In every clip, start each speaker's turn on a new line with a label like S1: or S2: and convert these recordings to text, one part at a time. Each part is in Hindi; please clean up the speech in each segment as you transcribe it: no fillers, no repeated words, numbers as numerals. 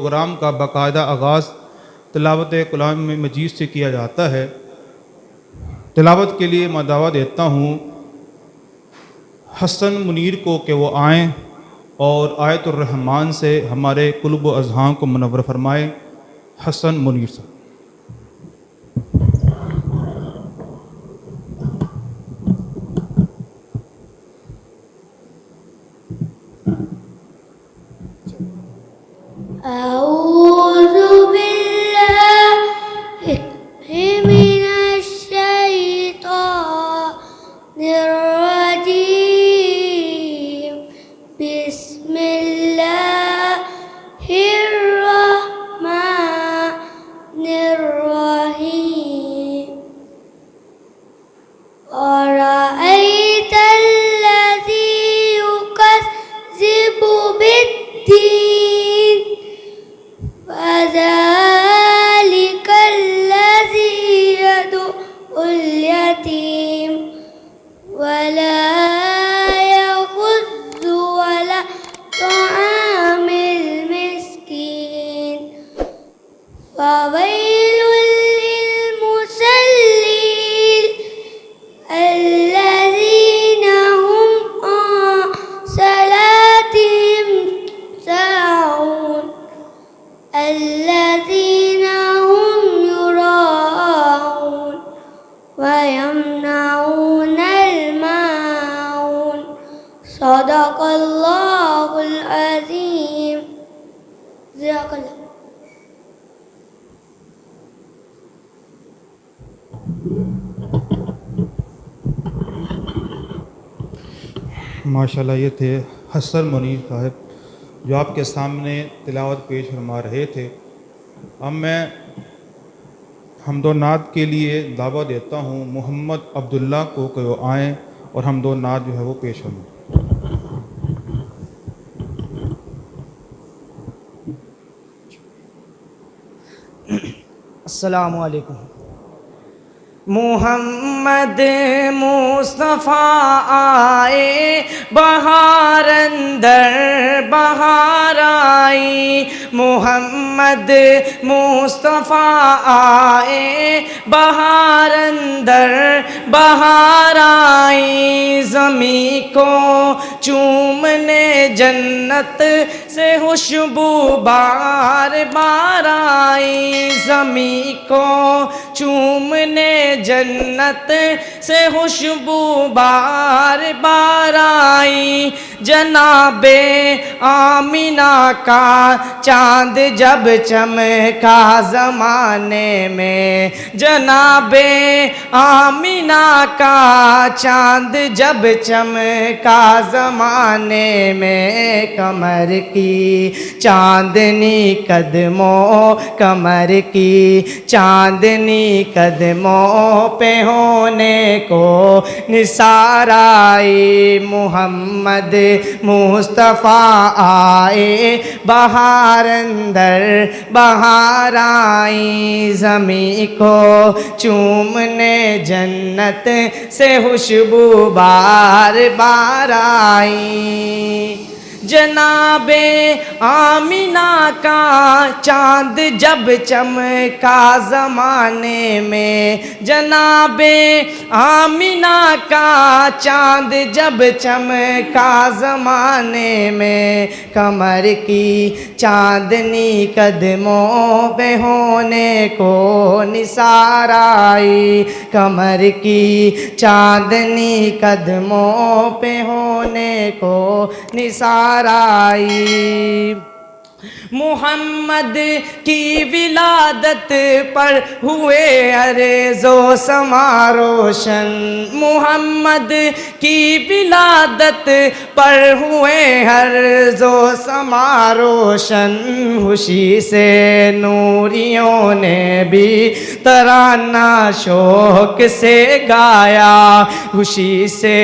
S1: प्रोग्राम का बाकायदा आगाज़ तिलावत कलाम मजीद से किया जाता है। तिलावत के लिए मैं दावा देता हूँ हसन मुनीर को कि वो आएँ और आयतुर रहमान से हमारे कुल्ब व अज़हां को मुनव्वर फरमाए। हसन मुनीर साहब। माशाल्लाह ये थे हसन मुनीर साहब जो आपके सामने तिलावत पेश फरमा रहे थे। अब मैं हमदो नात के लिए दावा देता हूँ मोहम्मद अब्दुल्ला को कि वो आएँ और हमदो नात जो है वो पेश फरमाएं।
S2: अस्सलामु अलैकुम। मुहम्मद मुस्तफ़ा आए बहार अंदर बहार आई। मुहम्मद मुस्तफ़ा आए बहार अंदर बहार आई। ज़मी को चूमने जन्नत से खुशबू बार बार आई। ज़मी को चूमने जन्नत से खुशबू बार बार आई। जनाबे आमिना का चांद जब चमका ज़माने में। जनाबे आमिना का चांद जब चमका ज़माने में। कमर की चांदनी कदमों कमर की चांदनी कदमों पे होने को निसार आई। मुहम्मद मुस्तफ़ा आए बहार अंदर बहार आई। ज़मी को चूमने जन्नत से खुशबू बार बार आई। जनाबे आमिना का चांद जब चमका ज़माने में। जनाबे आमिना का चांद जब चमका ज़माने में। कमर की चांदनी कदमों पे होने को निसार आई। कमर की चांदनी कदमों पे होने को निसार आई। मुहम्मद की विलादत पर हुए अरेज़ो समारोशन। मुहम्मद की विलादत पर हुए अरेज़ो समारोशन। खुशी से नूरियों ने भी तराना शौक से गाया। खुशी से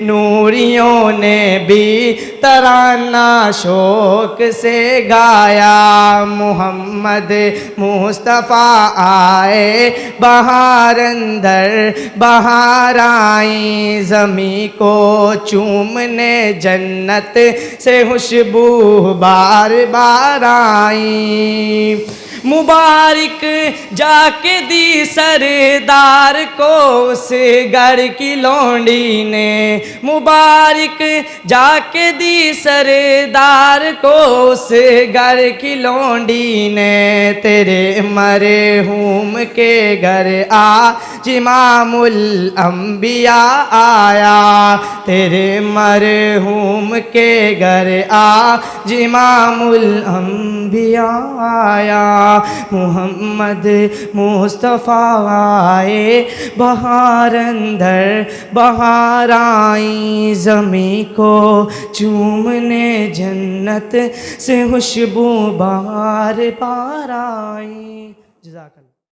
S2: नूरियों ने भी तराना शौक से गाया। गाया, मोहम्मद मुस्तफ़ा आए, बहार अंदर बहार आई, ज़मी को चूमने जन्नत से खुशबू बार बार आई। मुबारक जाके दी सरदार को उस घर की लौंडी ने, मुबारक जाके दी सरदार को उस घर की लौंडी ने, तेरे मरहूम के घर आज इमामुल अंबिया आया, तेरे मरहूम के घर आज इमामुल अंबिया आया। मोहम्मद मुस्तफ़ा आए, बहार अंदर बहार आई, ज़मी को चूमने जन्नत से खुशबू बार बार आई। जज़ाकल्लाह।